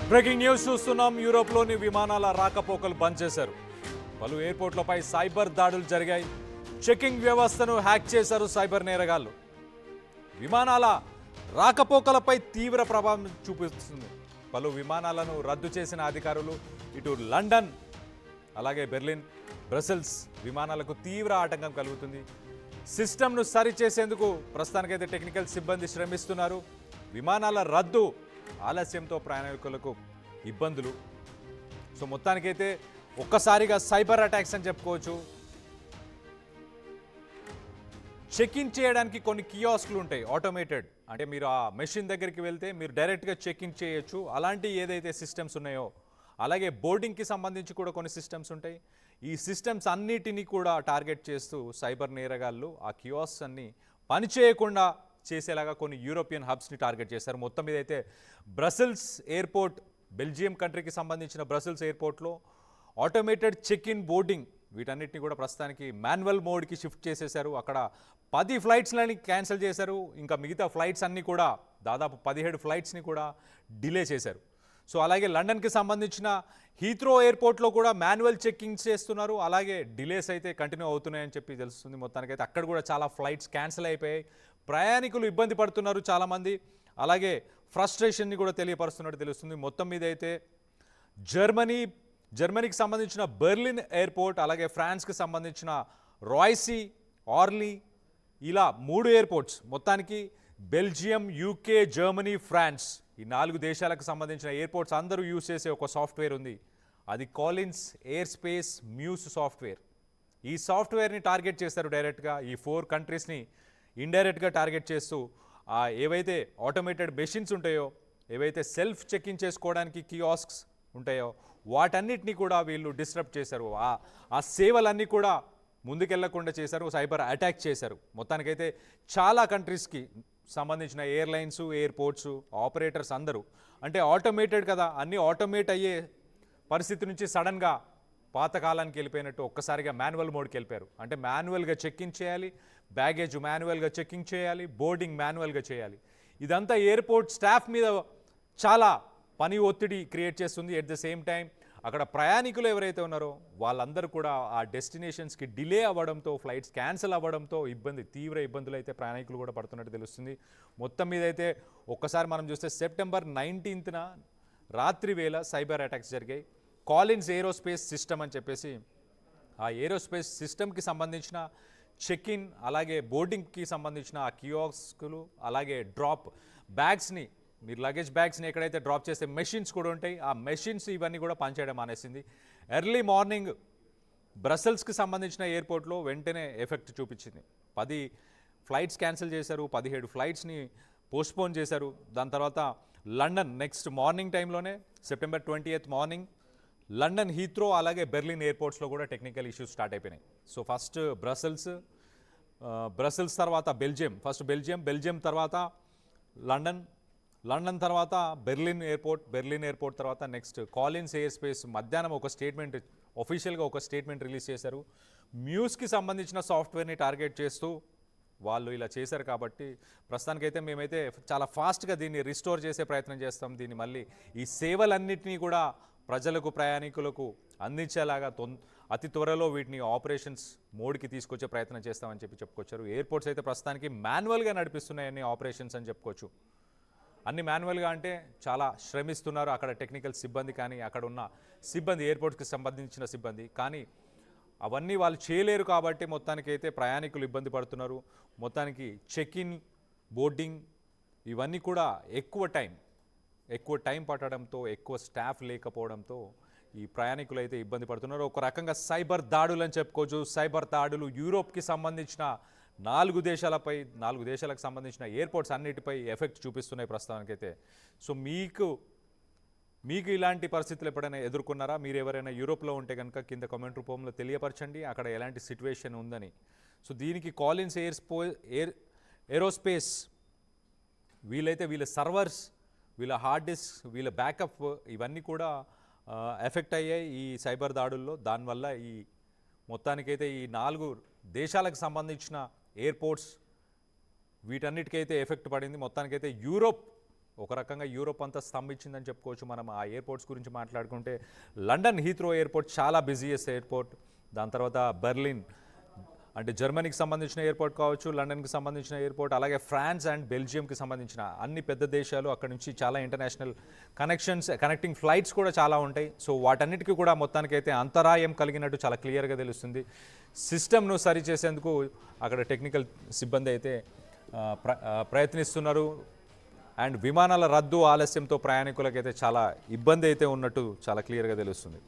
Breaking news చూస్తున్నాం. యూరోప్లోని విమానాల రాకపోకలు బంద్ చేశారు. పలు ఎయిర్పోర్ట్లపై సైబర్ దాడులు జరిగాయి. చెకింగ్ వ్యవస్థను హ్యాక్ చేశారు సైబర్ నేరగాళ్లు. విమానాల రాకపోకలపై తీవ్ర ప్రభావం చూపిస్తుంది. పలు విమానాలను రద్దు చేసిన అధికారులు ఇటు లండన్ అలాగే బెర్లిన్, బ్రసెల్స్ విమానాలకు తీవ్ర ఆటంకం కలుగుతుంది. సిస్టమ్ను సరిచేసేందుకు ప్రస్తుతానికైతే టెక్నికల్ సిబ్బంది శ్రమిస్తున్నారు. విమానాల రద్దు ఆలస్యంతో ప్రయాణికులకు ఇబ్బందులు. సో మొత్తానికైతే ఒక్కసారిగా సైబర్ అటాక్స్ అని చెప్పుకోవచ్చు. చెక్ ఇన్ చేయడానికి కొన్ని కియాస్క్లు ఉంటాయి ఆటోమేటెడ్. అంటే మీరు ఆ మెషిన్ దగ్గరికి వెళ్తే మీరు డైరెక్ట్గా చెక్ ఇన్ చేయొచ్చు. అలాంటి ఏదైతే సిస్టమ్స్ ఉన్నాయో, అలాగే బోర్డింగ్కి సంబంధించి కూడా కొన్ని సిస్టమ్స్ ఉంటాయి. ఈ సిస్టమ్స్ అన్నిటినీ కూడా టార్గెట్ చేస్తూ సైబర్ నేరగాళ్ళు ఆ కియాస్క్స్ అన్ని పనిచేయకుండా చేసేలాగా కొన్ని యూరోపియన్ హబ్స్ని టార్గెట్ చేశారు. మొత్తం మీద అయితే బ్రసెల్స్ ఎయిర్పోర్ట్, బెల్జియం కంట్రీకి సంబంధించిన బ్రసెల్స్ ఎయిర్పోర్ట్లో ఆటోమేటెడ్ చెక్ ఇన్, బోర్డింగ్ వీటన్నిటిని కూడా ప్రస్తుతానికి మాన్యువల్ మోడ్కి షిఫ్ట్ చేసేశారు. అక్కడ 10 ఫ్లైట్స్లని క్యాన్సిల్ చేశారు. ఇంకా మిగతా ఫ్లైట్స్ అన్నీ కూడా దాదాపు 17 ఫ్లైట్స్ని కూడా డిలే చేశారు. సో అలాగే లండన్కి సంబంధించిన హీత్రో ఎయిర్పోర్ట్లో కూడా మాన్యువల్ చెక్కింగ్ చేస్తున్నారు. అలాగే డిలేస్ అయితే కంటిన్యూ అవుతున్నాయని చెప్పి తెలుస్తుంది. మొత్తానికైతే అక్కడ కూడా చాలా ఫ్లైట్స్ క్యాన్సిల్ అయిపోయాయి. ప్రయాణికులు ఇబ్బంది పడుతున్నారు చాలామంది. అలాగే ఫ్రస్ట్రేషన్ని కూడా తెలియపరుస్తున్నట్టు తెలుస్తుంది. మొత్తం మీద అయితే జర్మనీకి సంబంధించిన బెర్లిన్ ఎయిర్పోర్ట్, అలాగే ఫ్రాన్స్కి సంబంధించిన రాయ్సీ, ఆర్లీ, ఇలా 3 ఎయిర్పోర్ట్స్, మొత్తానికి బెల్జియం, యూకే, జర్మనీ, ఫ్రాన్స్, ఈ 4 దేశాలకు సంబంధించిన ఎయిర్పోర్ట్స్ అందరూ యూజ్ చేసే ఒక సాఫ్ట్వేర్ ఉంది. అది Collins air space muse software. ఈ సాఫ్ట్వేర్ని టార్గెట్ చేస్తారు డైరెక్ట్గా. ఈ 4 కంట్రీస్ని ఇండైరెక్ట్గా టార్గెట్ చేస్తూ ఏవైతే ఆటోమేటెడ్ మెషిన్స్ ఉంటాయో, ఏవైతే సెల్ఫ్ చెక్ ఇన్ చేసుకోవడానికి కియాస్క్స్ ఉంటాయో వాటన్నిటినీ కూడా వీళ్ళు డిస్టర్బ్ చేశారు. ఆ సేవలన్నీ కూడా ముందుకెళ్లకుండా చేశారు, సైబర్ అటాక్ చేశారు. మొత్తానికైతే చాలా కంట్రీస్కి సంబంధించిన ఎయిర్లైన్స్, ఎయిర్పోర్ట్స్, ఆపరేటర్స్ అందరూ, అంటే ఆటోమేటెడ్ కదా, అన్నీ ఆటోమేట్ అయ్యే పరిస్థితి నుంచి సడన్గా పాతకాలానికి వెళ్ళిపోయినట్టు ఒక్కసారిగా మాన్యువల్ మోడ్కి వెళ్ళిపోయారు. అంటే మాన్యువల్గా చెక్ ఇన్ చేయాలి, బ్యాగేజ్ మాన్యువల్గా చెక్కింగ్ చేయాలి, బోర్డింగ్ మాన్యువల్గా చేయాలి. ఇదంతా ఎయిర్పోర్ట్ స్టాఫ్ మీద చాలా పని ఒత్తిడి క్రియేట్ చేస్తుంది. ఎట్ ద సేమ్ టైం అక్కడ ప్రయాణికులు ఎవరైతే ఉన్నారో వాళ్ళందరూ కూడా ఆ డెస్టినేషన్స్కి డిలే అవ్వడంతో, ఫ్లైట్స్ క్యాన్సిల్ అవ్వడంతో తీవ్ర ఇబ్బందులు అయితే ప్రయాణికులు కూడా పడుతున్నట్టు తెలుస్తుంది. మొత్తం మీద అయితే ఒక్కసారి మనం చూస్తే సెప్టెంబర్ 19న రాత్రి వేళ సైబర్ అటాక్స్ జరిగాయి. కాలిన్స్ ఏరోస్పేస్ సిస్టమ్ అని చెప్పేసి ఆ ఏరోస్పేస్ సిస్టమ్కి సంబంధించిన చెక్ ఇన్, అలాగే బోర్డింగ్కి సంబంధించిన ఆ కియాస్క్లు, అలాగే డ్రాప్ బ్యాగ్స్ని, మీరు లగేజ్ బ్యాగ్స్ని ఎక్కడైతే డ్రాప్ చేసే మెషిన్స్ కూడా ఉంటాయి, ఆ మెషిన్స్ ఇవన్నీ కూడా పనిచేయడం మానేసింది. ఎర్లీ మార్నింగ్ బ్రసెల్స్కి సంబంధించిన ఎయిర్పోర్ట్లో వెంటనే ఎఫెక్ట్ చూపించింది. 10 ఫ్లైట్స్ క్యాన్సిల్ చేశారు, 17 ఫ్లైట్స్ని పోస్ట్పోన్ చేశారు. దాని తర్వాత లండన్ నెక్స్ట్ మార్నింగ్ టైంలోనే September 20th morning London Heathrow అలాగే బెర్లిన్ ఎయిర్పోర్ట్స్లో కూడా టెక్నికల్ ఇష్యూస్ స్టార్ట్ అయిపోయినాయి. సో ఫస్ట్ బ్రసెల్స్ తర్వాత బెల్జియం తర్వాత లండన్ తర్వాత బెర్లిన్ ఎయిర్పోర్ట్ తర్వాత నెక్స్ట్ కాలిన్స్ ఎయిర్ స్పేస్ మధ్యాహ్నం ఒఫీషియల్గా ఒక స్టేట్మెంట్ రిలీజ్ చేశారు. మ్యూస్కి సంబంధించిన సాఫ్ట్వేర్ని టార్గెట్ చేస్తూ వాళ్ళు ఇలా చేశారు. కాబట్టి ప్రస్తుతానికైతే మేమైతే చాలా ఫాస్ట్గా దీన్ని రిస్టోర్ చేసే ప్రయత్నం చేస్తాం. దీన్ని మళ్ళీ ఈ సేవలన్నింటినీ కూడా ప్రజలకు, ప్రయాణికులకు అందించేలాగా అతి త్వరలో వీటిని ఆపరేషన్స్ మోడ్కి తీసుకొచ్చే ప్రయత్నం చేస్తామని చెప్పుకొచ్చారు. ఎయిర్పోర్ట్స్ అయితే ప్రస్తుతానికి మాన్యువల్గా నడిపిస్తున్నాయని ఆపరేషన్స్ అని చెప్పుకోవచ్చు. అన్ని మాన్యువల్గా అంటే చాలా శ్రమిస్తున్నారు అక్కడ టెక్నికల్ సిబ్బంది, కానీ అక్కడ ఉన్న సిబ్బంది, ఎయిర్పోర్ట్స్కి సంబంధించిన సిబ్బంది, కానీ అవన్నీ వాళ్ళు చేయలేరు. కాబట్టి మొత్తానికైతే ప్రయాణికులు ఇబ్బంది పడుతున్నారు. మొత్తానికి చెక్ ఇన్, బోర్డింగ్ ఇవన్నీ కూడా ఎక్కువ టైం పట్టడంతో, ఎక్కువ స్టాఫ్ లేకపోవడంతో ఈ ప్రయాణికులు అయితే ఇబ్బంది పడుతున్నారు. ఒక రకంగా సైబర్ దాడులు అని చెప్పుకోవచ్చు. సైబర్ దాడులు యూరోప్కి సంబంధించిన 4 దేశాలకు సంబంధించిన ఎయిర్పోర్ట్స్ అన్నిటిపై ఎఫెక్ట్ చూపిస్తున్నాయి ప్రస్తుతానికైతే. సో మీకు ఇలాంటి పరిస్థితులు ఎప్పుడైనా ఎదుర్కొన్నారా? మీరు ఎవరైనా యూరోప్లో ఉంటే కనుక కింద కామెంట్ రూపంలో తెలియపరచండి అక్కడ ఎలాంటి సిచ్యువేషన్ ఉందని. సో దీనికి కాలిన్స్ ఏరోస్పేస్ వీళ్ళ సర్వర్స్, వీళ్ళ హార్డ్ డిస్క్, వీళ్ళ బ్యాకప్ ఇవన్నీ కూడా ఎఫెక్ట్ అయ్యాయి ఈ సైబర్ దాడుల్లో. దానివల్ల ఈ మొత్తానికైతే ఈ 4 దేశాలకు సంబంధించిన ఎయిర్పోర్ట్స్ వీటన్నిటికైతే ఎఫెక్ట్ పడింది. మొత్తానికైతే యూరోప్ ఒక రకంగా యూరోప్ అంతా స్తంభించిందని చెప్పుకోవచ్చు. మనం ఆ ఎయిర్పోర్ట్స్ గురించి మాట్లాడుకుంటే లండన్ హీత్రో ఎయిర్పోర్ట్ చాలా బిజీయెస్ట్ ఎయిర్పోర్ట్. దాని తర్వాత బెర్లిన్ అంటే జర్మనీకి సంబంధించిన ఎయిర్పోర్ట్ కావచ్చు, లండన్కి సంబంధించిన ఎయిర్పోర్ట్, అలాగే ఫ్రాన్స్ అండ్ బెల్జియంకి సంబంధించిన అన్ని పెద్ద దేశాలు, అక్కడ నుంచి చాలా ఇంటర్నేషనల్ కనెక్టింగ్ ఫ్లైట్స్ కూడా చాలా ఉంటాయి. సో వాటన్నిటికీ కూడా మొత్తానికైతే అంతరాయం కలిగినట్టు చాలా క్లియర్గా తెలుస్తుంది. సిస్టమ్ను సరిచేసేందుకు అక్కడ టెక్నికల్ సిబ్బంది అయితే ప్రయత్నిస్తున్నారు. అండ్ విమానాల రద్దు ఆలస్యంతో ప్రయాణికులకైతే చాలా ఇబ్బంది అయితే ఉన్నట్టు చాలా క్లియర్గా తెలుస్తుంది.